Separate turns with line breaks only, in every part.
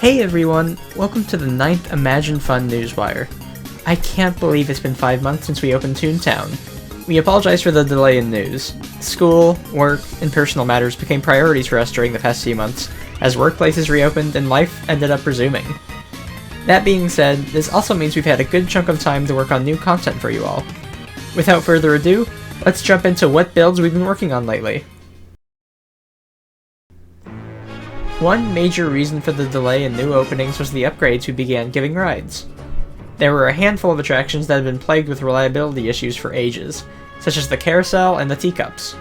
Hey everyone, welcome to the 9th ImagineFun Newswire. I can't believe it's been 5 months since we opened Toontown. We apologize for the delay in news. School, work, and personal matters became priorities for us during the past few months, as workplaces reopened and life ended up resuming. That being said, this also means we've had a good chunk of time to work on new content for you all. Without further ado, let's jump into what builds we've been working on lately. One major reason for the delay in new openings was the upgrades we began giving rides. There were a handful of attractions that had been plagued with reliability issues for ages, such as the carousel and the teacups,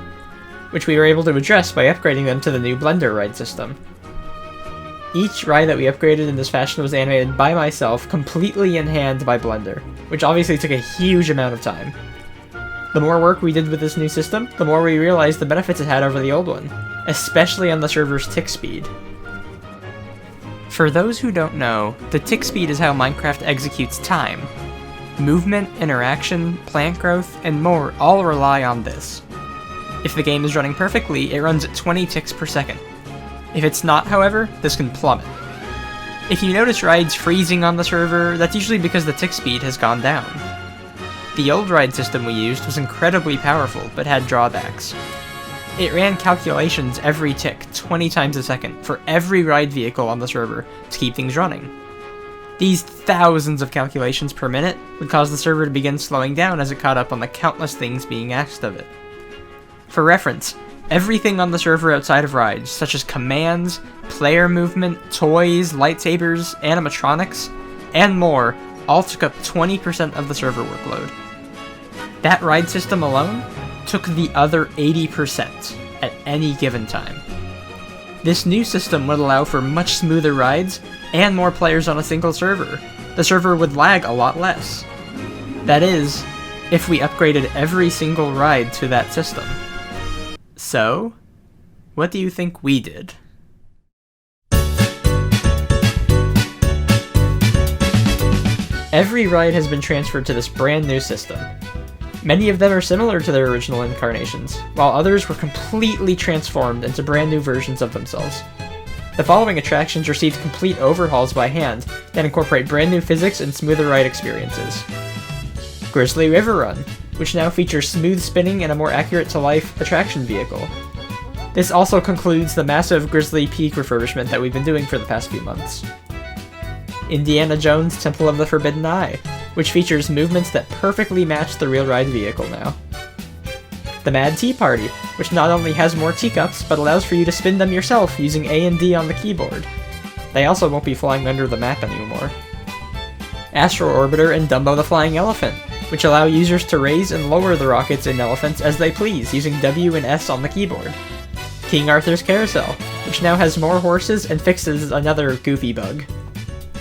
which we were able to address by upgrading them to the new Blender ride system. Each ride that we upgraded in this fashion was animated by myself, completely in hand by Blender, which obviously took a huge amount of time. The more work we did with this new system, the more we realized the benefits it had over the old one, especially on the server's tick speed. For those who don't know, the tick speed is how Minecraft executes time. Movement, interaction, plant growth, and more all rely on this. If the game is running perfectly, it runs at 20 ticks per second. If it's not, however, this can plummet. If you notice rides freezing on the server, that's usually because the tick speed has gone down. The old ride system we used was incredibly powerful, but had drawbacks. It ran calculations every tick, 20 times a second, for every ride vehicle on the server to keep things running. These thousands of calculations per minute would cause the server to begin slowing down as it caught up on the countless things being asked of it. For reference, everything on the server outside of rides, such as commands, player movement, toys, lightsabers, animatronics, and more, all took up 20% of the server workload. That ride system alone took the other 80% at any given time. This new system would allow for much smoother rides and more players on a single server. The server would lag a lot less. That is, if we upgraded every single ride to that system. So, what do you think we did? Every ride has been transferred to this brand new system. Many of them are similar to their original incarnations, while others were completely transformed into brand new versions of themselves. The following attractions received complete overhauls by hand that incorporate brand new physics and smoother ride experiences. Grizzly River Run, which now features smooth spinning and a more accurate-to-life attraction vehicle. This also concludes the massive Grizzly Peak refurbishment that we've been doing for the past few months. Indiana Jones Temple of the Forbidden Eye, which features movements that perfectly match the real ride vehicle now. The Mad Tea Party, which not only has more teacups, but allows for you to spin them yourself using A and D on the keyboard. They also won't be flying under the map anymore. Astro Orbiter and Dumbo the Flying Elephant, which allow users to raise and lower the rockets in elephants as they please using W and S on the keyboard. King Arthur's Carousel, which now has more horses and fixes another goofy bug.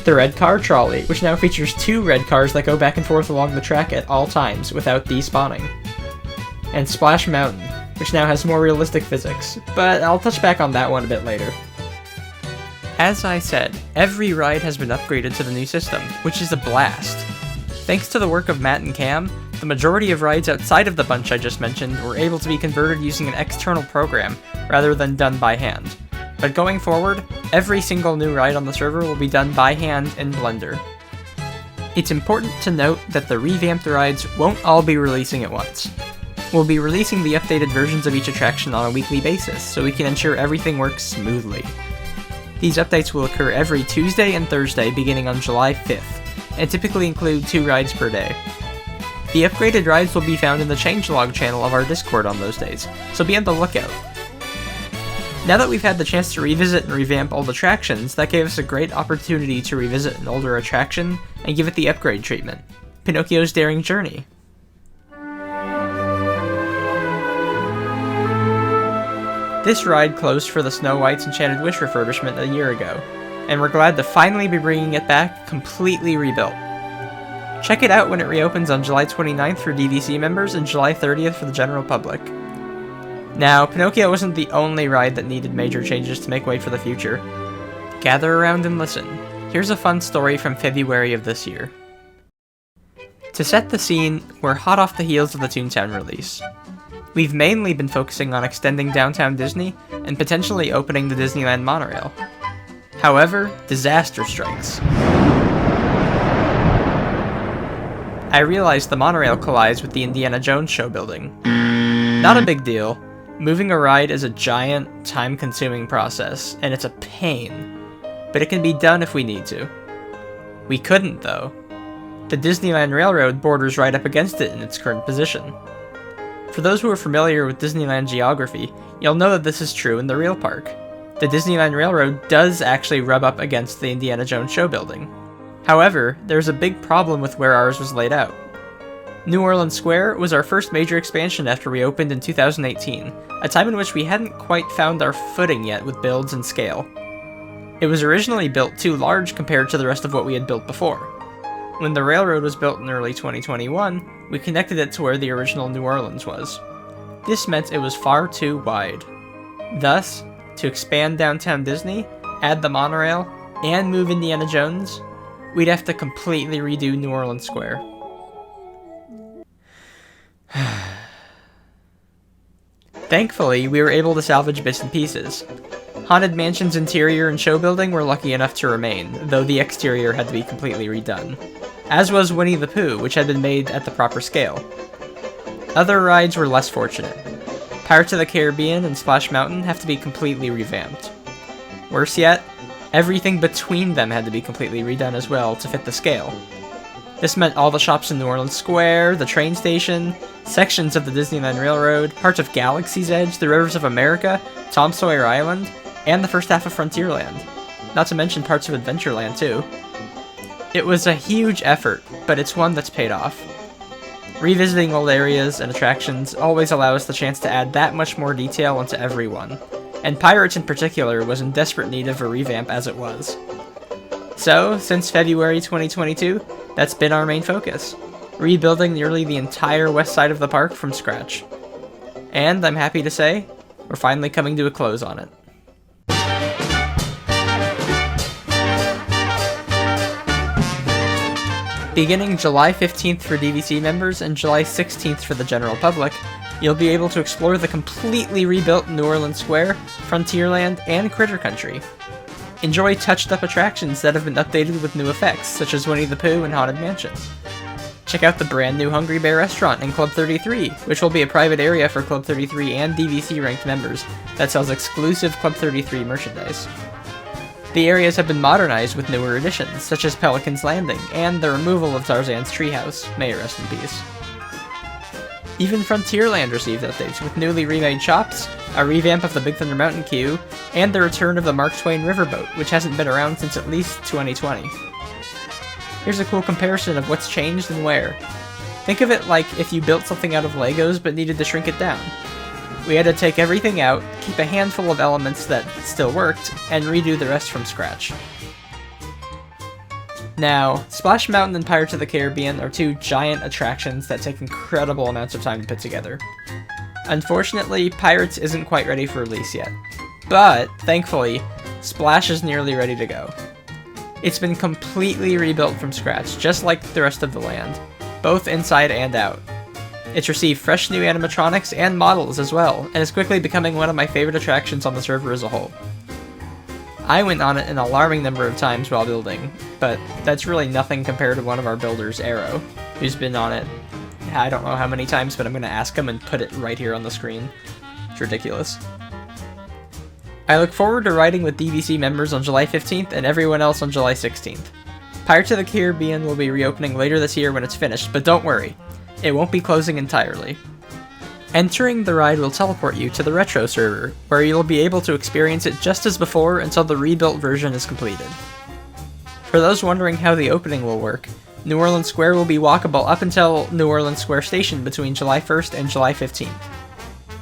The Red Car Trolley, which now features 2 red cars that go back and forth along the track at all times without despawning. And Splash Mountain, which now has more realistic physics, but I'll touch back on that one a bit later. As I said, every ride has been upgraded to the new system, which is a blast. Thanks to the work of Matt and Cam, the majority of rides outside of the bunch I just mentioned were able to be converted using an external program, rather than done by hand. But going forward, every single new ride on the server will be done by hand in Blender. It's important to note that the revamped rides won't all be releasing at once. We'll be releasing the updated versions of each attraction on a weekly basis, so we can ensure everything works smoothly. These updates will occur every Tuesday and Thursday beginning on July 5th, and typically include 2 rides per day. The upgraded rides will be found in the changelog channel of our Discord on those days, so be on the lookout. Now that we've had the chance to revisit and revamp old attractions, that gave us a great opportunity to revisit an older attraction and give it the upgrade treatment, Pinocchio's Daring Journey. This ride closed for the Snow White's Enchanted Wish refurbishment a year ago, and we're glad to finally be bringing it back completely rebuilt. Check it out when it reopens on July 29th for DVC members and July 30th for the general public. Now, Pinocchio wasn't the only ride that needed major changes to make way for the future. Gather around and listen. Here's a fun story from February of this year. To set the scene, we're hot off the heels of the Toontown release. We've mainly been focusing on extending downtown Disney and potentially opening the Disneyland monorail. However, disaster strikes. I realized the monorail collides with the Indiana Jones show building. Not a big deal. Moving a ride is a giant, time-consuming process, and it's a pain. But it can be done if we need to. We couldn't, though. The Disneyland Railroad borders right up against it in its current position. For those who are familiar with Disneyland geography, you'll know that this is true in the real park. The Disneyland Railroad does actually rub up against the Indiana Jones show building. However, there's a big problem with where ours was laid out. New Orleans Square was our first major expansion after we opened in 2018, a time in which we hadn't quite found our footing yet with builds and scale. It was originally built too large compared to the rest of what we had built before. When the railroad was built in early 2021, we connected it to where the original New Orleans was. This meant it was far too wide. Thus, to expand downtown Disney, add the monorail, and move Indiana Jones, we'd have to completely redo New Orleans Square. Thankfully, we were able to salvage bits and pieces. Haunted Mansion's interior and show building were lucky enough to remain, though the exterior had to be completely redone. As was Winnie the Pooh, which had been made at the proper scale. Other rides were less fortunate. Pirates of the Caribbean and Splash Mountain have to be completely revamped. Worse yet, everything between them had to be completely redone as well to fit the scale. This meant all the shops in New Orleans Square, the train station, sections of the Disneyland Railroad, parts of Galaxy's Edge, the Rivers of America, Tom Sawyer Island, and the first half of Frontierland. Not to mention parts of Adventureland too. It was a huge effort, but it's one that's paid off. Revisiting old areas and attractions always allow us the chance to add that much more detail into every one, and Pirates in particular was in desperate need of a revamp as it was. So, since February 2022, that's been our main focus, rebuilding nearly the entire west side of the park from scratch. And I'm happy to say, we're finally coming to a close on it. Beginning July 15th for DVC members and July 16th for the general public, you'll be able to explore the completely rebuilt New Orleans Square, Frontierland, and Critter Country. Enjoy touched-up attractions that have been updated with new effects, such as Winnie the Pooh and Haunted Mansion. Check out the brand new Hungry Bear restaurant in Club 33, which will be a private area for Club 33 and DVC ranked members that sells exclusive Club 33 merchandise. The areas have been modernized with newer additions, such as Pelican's Landing and the removal of Tarzan's treehouse, may it rest in peace. Even Frontierland received updates with newly remade shops, a revamp of the Big Thunder Mountain Queue, and the return of the Mark Twain Riverboat, which hasn't been around since at least 2020. Here's a cool comparison of what's changed and where. Think of it like if you built something out of Legos but needed to shrink it down. We had to take everything out, keep a handful of elements that still worked, and redo the rest from scratch. Now, Splash Mountain and Pirates of the Caribbean are two giant attractions that take incredible amounts of time to put together. Unfortunately, Pirates isn't quite ready for release yet, but thankfully, Splash is nearly ready to go. It's been completely rebuilt from scratch, just like the rest of the land, both inside and out. It's received fresh new animatronics and models as well, and is quickly becoming one of my favorite attractions on the server as a whole. I went on it an alarming number of times while building, but that's really nothing compared to one of our builders, Arrow, who's been on it I don't know how many times, but I'm going to ask him and put it right here on the screen. It's ridiculous. I look forward to riding with DVC members on July 15th and everyone else on July 16th. Pirates of the Caribbean will be reopening later this year when it's finished, but don't worry, it won't be closing entirely. Entering the ride will teleport you to the Retro server, where you'll be able to experience it just as before until the rebuilt version is completed. For those wondering how the opening will work, New Orleans Square will be walkable up until New Orleans Square Station between July 1st and July 15th.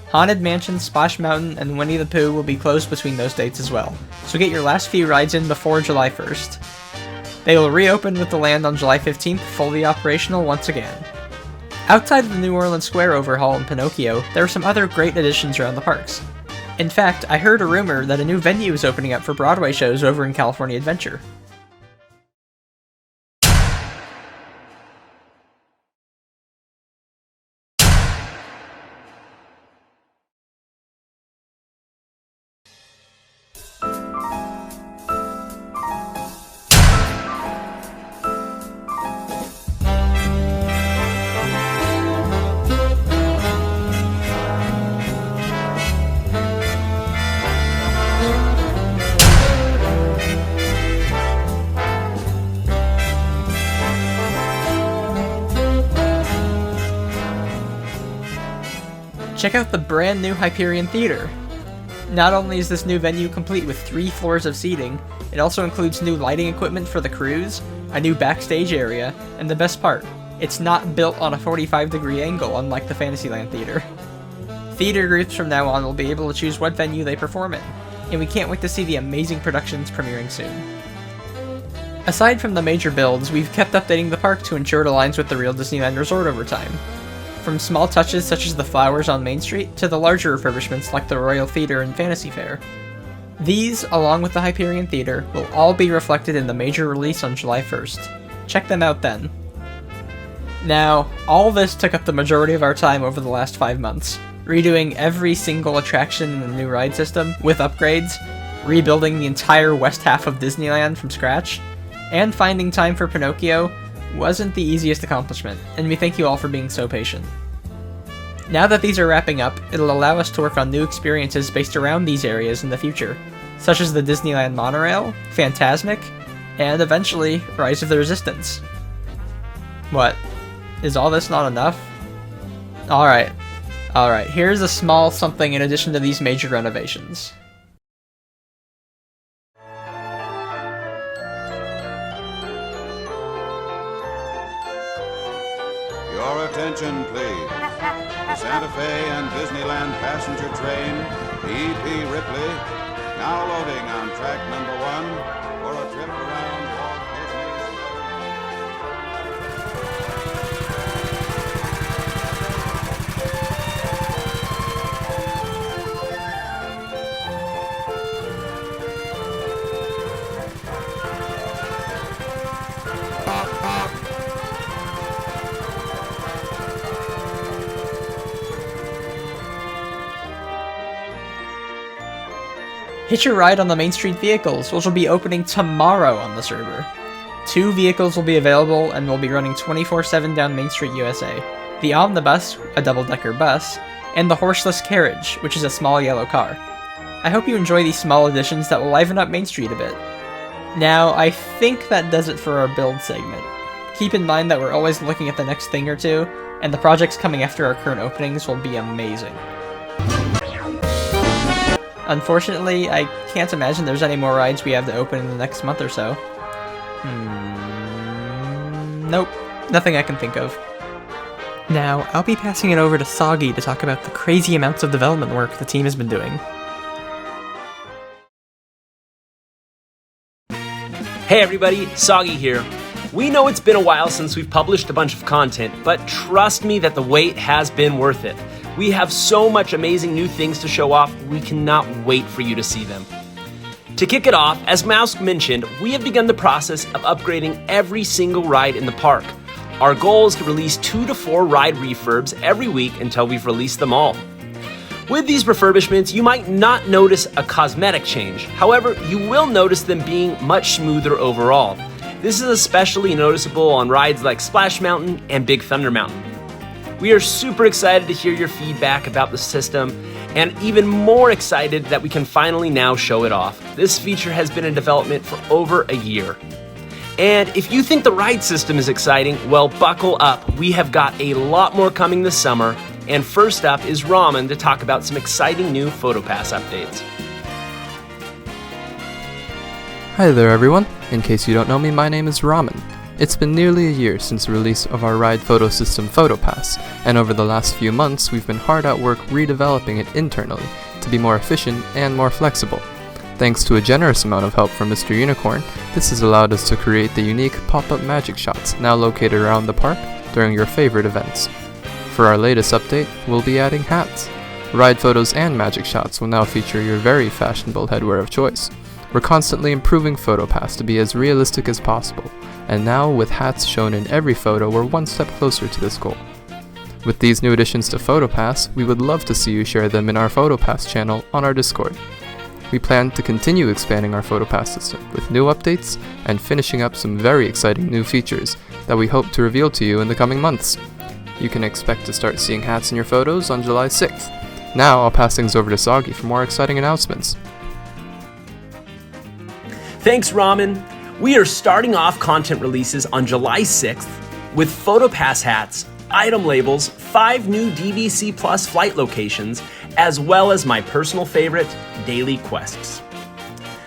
Haunted Mansion, Splash Mountain, and Winnie the Pooh will be closed between those dates as well, so get your last few rides in before July 1st. They will reopen with the land on July 15th, fully operational once again. Outside of the New Orleans Square overhaul and Pinocchio, there are some other great additions around the parks. In fact, I heard a rumor that a new venue is opening up for Broadway shows over in California Adventure. Check out the brand new Hyperion Theater. Not only is this new venue complete with 3 floors of seating, it also includes new lighting equipment for the cruise, a new backstage area, and the best part, it's not built on a 45-degree angle unlike the Fantasyland Theater. Theater groups from now on will be able to choose what venue they perform in, and we can't wait to see the amazing productions premiering soon. Aside from the major builds, we've kept updating the park to ensure it aligns with the real Disneyland Resort over time. From small touches such as the flowers on Main Street to the larger refurbishments like the Royal Theater and Fantasy Fair. These, along with the Hyperion Theater, will all be reflected in the major release on July 1st. Check them out then. Now, all this took up the majority of our time over the last 5 months, redoing every single attraction in the new ride system with upgrades, rebuilding the entire west half of Disneyland from scratch, and finding time for Pinocchio wasn't the easiest accomplishment, and we thank you all for being so patient. Now that these are wrapping up, it'll allow us to work on new experiences based around these areas in the future, such as the Disneyland Monorail, Fantasmic, and eventually, Rise of the Resistance. What? Is all this not enough? Alright, here's a small something in addition to these major renovations.
Your attention, please. The Santa Fe and Disneyland passenger train, E.P. Ripley, now loading on track number 1 for a trip around Walt Disney's...
Hitch a ride on the Main Street vehicles, which will be opening tomorrow on the server. 2 vehicles will be available and will be running 24/7 down Main Street, USA. The Omnibus, a double-decker bus, and the Horseless Carriage, which is a small yellow car. I hope you enjoy these small additions that will liven up Main Street a bit. Now, I think that does it for our build segment. Keep in mind that we're always looking at the next thing or two, and the projects coming after our current openings will be amazing. Unfortunately, I can't imagine there's any more rides we have to open in the next month or so. Nope, nothing I can think of. Now, I'll be passing it over to Soggy to talk about the crazy amounts of development work the team has been doing.
Hey everybody, Soggy here. We know it's been a while since we've published a bunch of content, but trust me that the wait has been worth it. We have so much amazing new things to show off, we cannot wait for you to see them. To kick it off, as Mouse mentioned, we have begun the process of upgrading every single ride in the park. Our goal is to release 2 to 4 ride refurbs every week until we've released them all. With these refurbishments, you might not notice a cosmetic change. However, you will notice them being much smoother overall. This is especially noticeable on rides like Splash Mountain and Big Thunder Mountain. We are super excited to hear your feedback about the system, and even more excited that we can finally now show it off. This feature has been in development for over a year. And if you think the ride system is exciting, well, buckle up. We have got a lot more coming this summer, and first up is Ramen to talk about some exciting new Photopass updates.
Hi there everyone, in case you don't know me, my name is Ramen. It's been nearly a year since the release of our ride photo system Photopass, and over the last few months we've been hard at work redeveloping it internally to be more efficient and more flexible. Thanks to a generous amount of help from Mr. Unicorn, this has allowed us to create the unique pop-up magic shots now located around the park during your favorite events. For our latest update, we'll be adding hats. Ride photos and magic shots will now feature your very fashionable headwear of choice. We're constantly improving Photopass to be as realistic as possible, and now with hats shown in every photo, we're one step closer to this goal. With these new additions to Photopass, we would love to see you share them in our Photopass channel on our Discord. We plan to continue expanding our Photopass system with new updates and finishing up some very exciting new features that we hope to reveal to you in the coming months. You can expect to start seeing hats in your photos on July 6th. Now I'll pass things over to Soggy for more exciting announcements.
Thanks, Ramen. We are starting off content releases on July 6th with Photopass hats, item labels, 5 new DVC Plus flight locations, as well as my personal favorite, daily quests.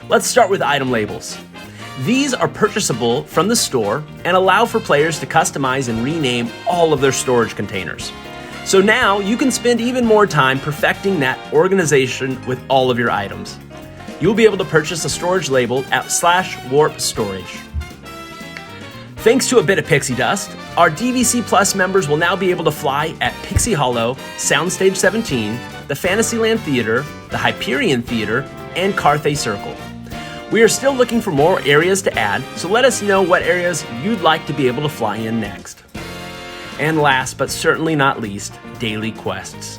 Let's start with item labels. These are purchasable from the store and allow for players to customize and rename all of their storage containers. So now you can spend even more time perfecting that organization with all of your items. You'll be able to purchase a storage label at /warp storage. Thanks to a bit of pixie dust, our DVC Plus members will now be able to fly at Pixie Hollow, Soundstage 17, the Fantasyland Theater, the Hyperion Theater, and Carthay Circle. We are still looking for more areas to add, so let us know what areas you'd like to be able to fly in next. And last, but certainly not least, daily quests.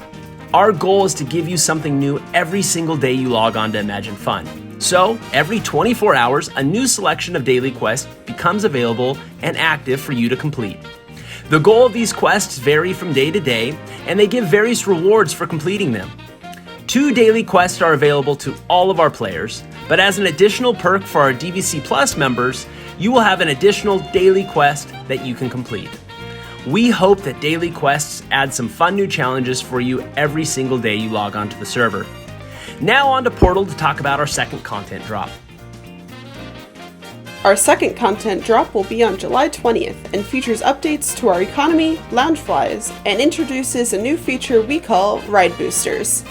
Our goal is to give you something new every single day you log on to ImagineFun. So, every 24 hours, a new selection of daily quests becomes available and active for you to complete. The goal of these quests vary from day to day, and they give various rewards for completing them. 2 daily quests are available to all of our players, but as an additional perk for our DVC Plus members, you will have an additional daily quest that you can complete. We hope that daily quests add some fun new challenges for you every single day you log onto the server. Now on to Portal to talk about our second content drop.
Our second content drop will be on July 20th and features updates to our economy, Loungeflies, and introduces a new feature we call Ride Boosters.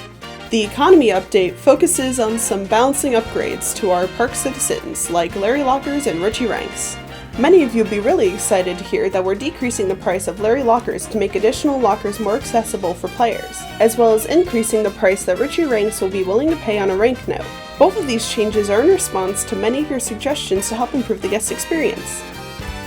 The economy update focuses on some balancing upgrades to our park citizens like Larry Lockers and Richie Ranks. Many of you will be really excited to hear that we're decreasing the price of Larry Lockers to make additional lockers more accessible for players, as well as increasing the price that Richie Ranks will be willing to pay on a rank note. Both of these changes are in response to many of your suggestions to help improve the guest experience.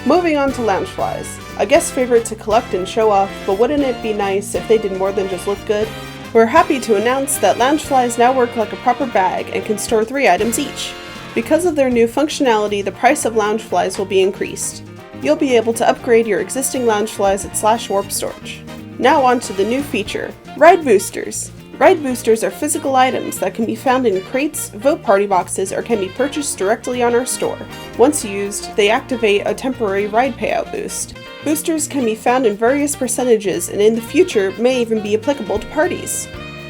Moving on to Loungeflies, a guest favorite to collect and show off, but wouldn't it be nice if they did more than just look good? We're happy to announce that Loungeflies now work like a proper bag and can store 3 items each. Because of their new functionality, the price of Loungeflies will be increased. You'll be able to upgrade your existing Loungeflies at /warp storage. Now on to the new feature, Ride Boosters. Ride Boosters are physical items that can be found in crates, vote party boxes, or can be purchased directly on our store. Once used, they activate a temporary ride payout boost. Boosters can be found in various percentages and in the future may even be applicable to parties.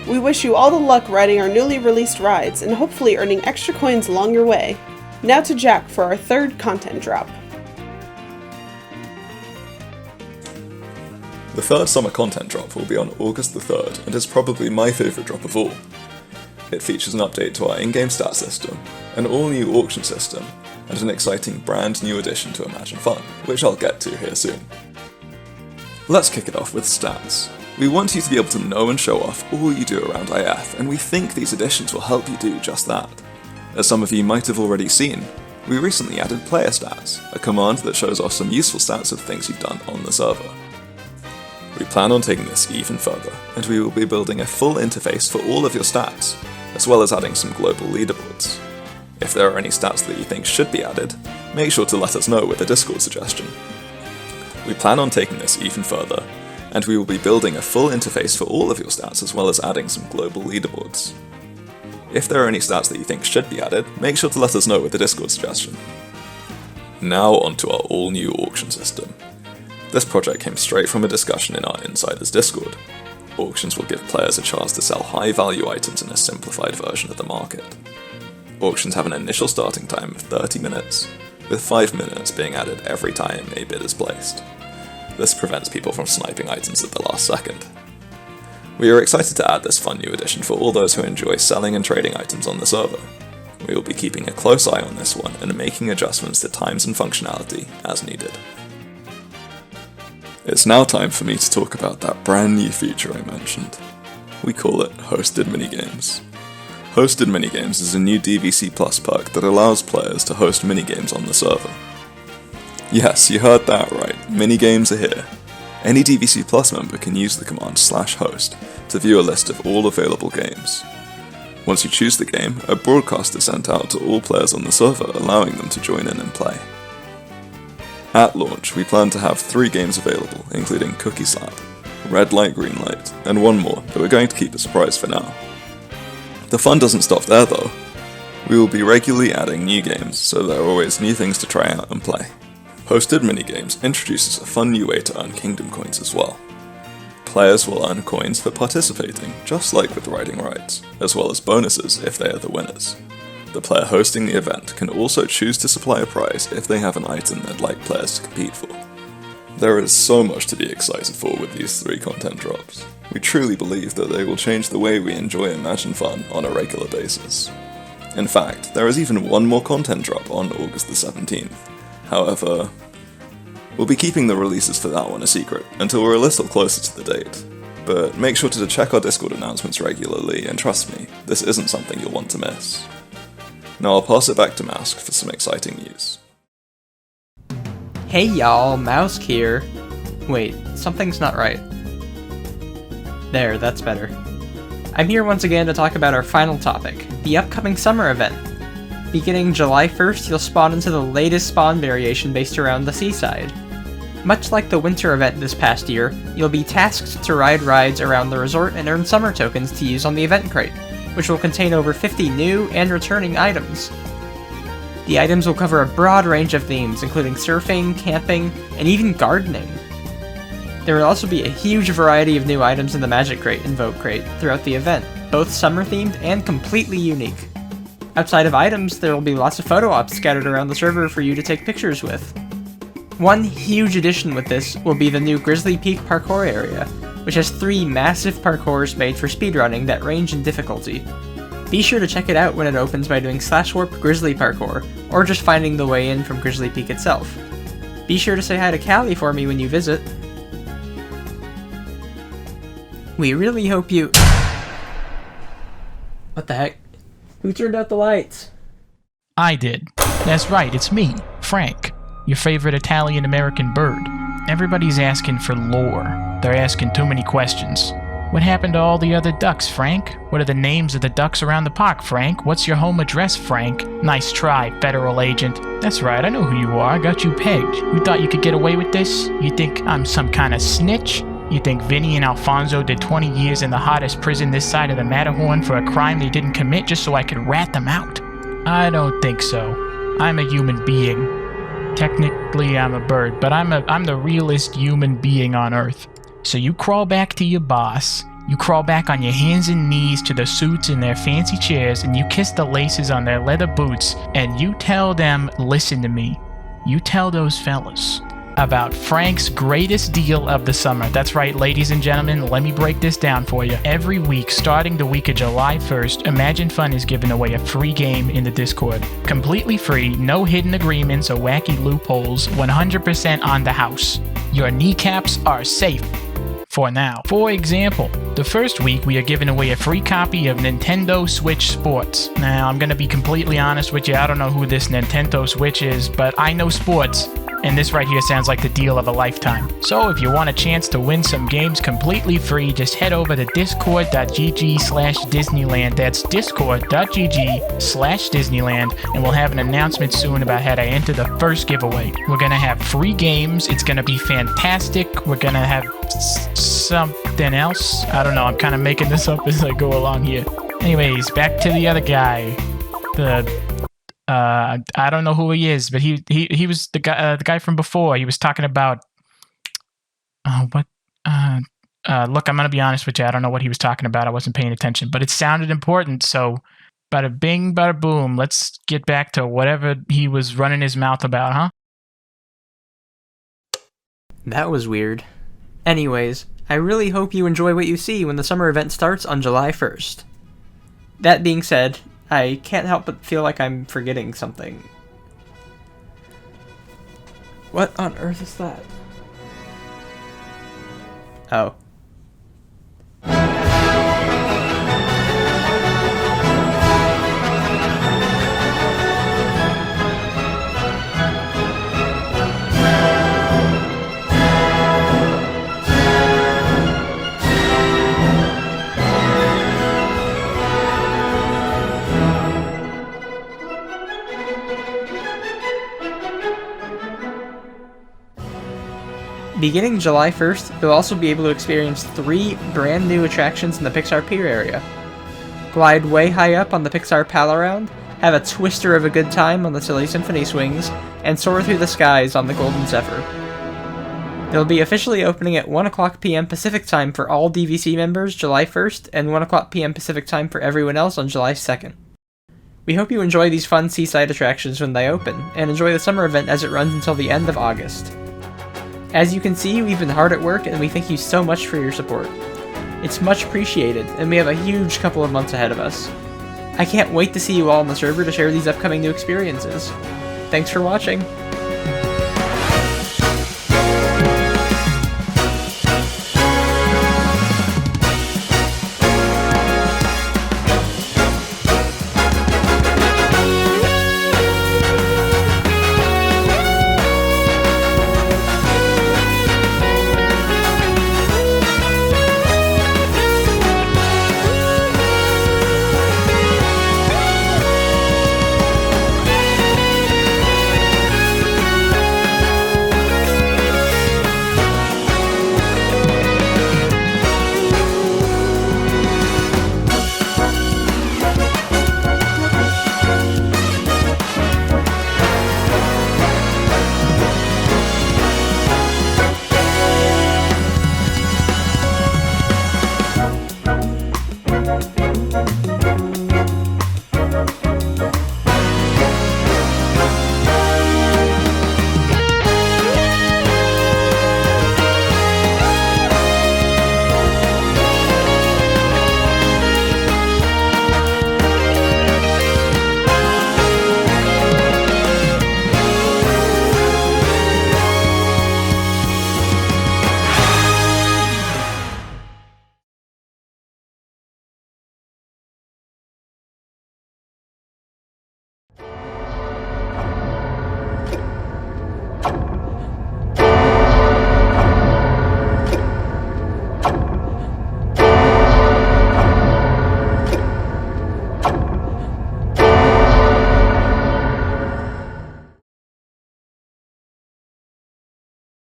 We wish you all the luck riding our newly released rides and hopefully earning extra coins along your way. Now to Jack for our third content drop.
The third summer content drop will be on August the 3rd and is probably my favourite drop of all. It features an update to our in-game stat system, an all-new auction system, and an exciting brand new addition to ImagineFun, which I'll get to here soon. Let's kick it off with stats. We want you to be able to know and show off all you do around IF, and we think these additions will help you do just that. As some of you might have already seen, we recently added player stats, a command that shows off some useful stats of things you've done on the server. We plan on taking this even further, and we will be building a full interface for all of your stats, as well as adding some global leaderboards. If there are any stats that you think should be added, make sure to let us know with a Discord suggestion. We plan on taking this even further, and we will be building a full interface for all of your stats as well as adding some global leaderboards. If there are any stats that you think should be added, make sure to let us know with a Discord suggestion. Now onto our all-new auction system. This project came straight from a discussion in our Insiders Discord. Auctions will give players a chance to sell high-value items in a simplified version of the market. Auctions have an initial starting time of 30 minutes, with 5 minutes being added every time a bid is placed. This prevents people from sniping items at the last second. We are excited to add this fun new addition for all those who enjoy selling and trading items on the server. We will be keeping a close eye on this one and making adjustments to times and functionality as needed. It's now time for me to talk about that brand new feature I mentioned. We call it Hosted Minigames. Hosted Minigames is a new DVC Plus perk that allows players to host minigames on the server. Yes, you heard that right, minigames are here. Any DVC Plus member can use the command /host to view a list of all available games. Once you choose the game, a broadcast is sent out to all players on the server, allowing them to join in and play. At launch, we plan to have 3 games available, including Cookie Slap, Red Light Green Light, and one more that we're going to keep a surprise for now. The fun doesn't stop there though. We will be regularly adding new games, so there are always new things to try out and play. Hosted Minigames introduces a fun new way to earn Kingdom coins as well. Players will earn coins for participating, just like with riding rides, as well as bonuses if they are the winners. The player hosting the event can also choose to supply a prize if they have an item they'd like players to compete for. There is so much to be excited for with these 3 content drops. We truly believe that they will change the way we enjoy ImagineFun on a regular basis. In fact, there is even one more content drop on August the 17th. However, we'll be keeping the releases for that one a secret until we're a little closer to the date. But make sure to check our Discord announcements regularly, and trust me, this isn't something you'll want to miss. Now I'll pass it back to Mask for some exciting news.
Hey y'all, Mouse here. Wait, something's not right. There, that's better. I'm here once again to talk about our final topic, the upcoming summer event. Beginning July 1st, you'll spawn into the latest spawn variation based around the seaside. Much like the winter event this past year, you'll be tasked to ride rides around the resort and earn summer tokens to use on the event crate, which will contain over 50 new and returning items. The items will cover a broad range of themes, including surfing, camping, and even gardening. There will also be a huge variety of new items in the Magic Crate and Vote Crate throughout the event, both summer-themed and completely unique. Outside of items, there will be lots of photo ops scattered around the server for you to take pictures with. One huge addition with this will be the new Grizzly Peak parkour area, which has 3 massive parkours made for speedrunning that range in difficulty. Be sure to check it out when it opens by doing /warp Grizzly Parkour, or just finding the way in from Grizzly Peak itself. Be sure to say hi to Callie for me when you visit. We really hope you... What the heck? Who turned out the lights?
I did. That's right, it's me, Frank, your favorite Italian-American bird. Everybody's asking for lore. They're asking too many questions. What happened to all the other ducks, Frank? What are the names of the ducks around the park, Frank? What's your home address, Frank? Nice try, federal agent. That's right, I know who you are. I got you pegged. You thought you could get away with this? You think I'm some kind of snitch? You think Vinny and Alfonso did 20 years in the hottest prison this side of the Matterhorn for a crime they didn't commit just so I could rat them out? I don't think so. I'm a human being. Technically, I'm a bird, but I'm the realest human being on Earth. So you crawl back to your boss, you crawl back on your hands and knees to the suits in their fancy chairs, and you kiss the laces on their leather boots, and you tell them, listen to me. You tell those fellas about Frank's greatest deal of the summer. That's right, ladies and gentlemen, let me break this down for you. Every week, starting the week of July 1st, ImagineFun is giving away a free game in the Discord. Completely free, no hidden agreements or wacky loopholes, 100% on the house. Your kneecaps are safe. For now. For example, the first week we are giving away a free copy of Nintendo Switch Sports. Now, I'm gonna be completely honest with you, I don't know who this Nintendo Switch is, but I know sports. And this right here sounds like the deal of a lifetime. So if you want a chance to win some games completely free, just head over to discord.gg/Disneyland. That's discord.gg/Disneyland. And we'll have an announcement soon about how to enter the first giveaway. We're gonna have free games. It's gonna be fantastic. We're gonna have something else. I don't know. I'm kind of making this up as I go along here. Anyways, back to the other guy. I don't know who he is, but he was the guy from before. He was talking about look, I'm gonna be honest with you. I don't know what he was talking about. I wasn't paying attention, but it sounded important. So, bada bing, bada boom. Let's get back to whatever he was running his mouth about, huh?
That was weird. Anyways, I really hope you enjoy what you see when the summer event starts on July 1st. That being said, I can't help but feel like I'm forgetting something. What on earth is that? Oh. Beginning July 1st, you'll also be able to experience 3 brand new attractions in the Pixar Pier area. Glide way high up on the Pixar Pal Around, have a twister of a good time on the Silly Symphony Swings, and soar through the skies on the Golden Zephyr. They'll be officially opening at 1 o'clock p.m. Pacific Time for all DVC members July 1st, and 1 o'clock p.m. Pacific Time for everyone else on July 2nd. We hope you enjoy these fun seaside attractions when they open, and enjoy the summer event as it runs until the end of August. As you can see, we've been hard at work, and we thank you so much for your support. It's much appreciated, and we have a huge couple of months ahead of us. I can't wait to see you all on the server to share these upcoming new experiences. Thanks for watching!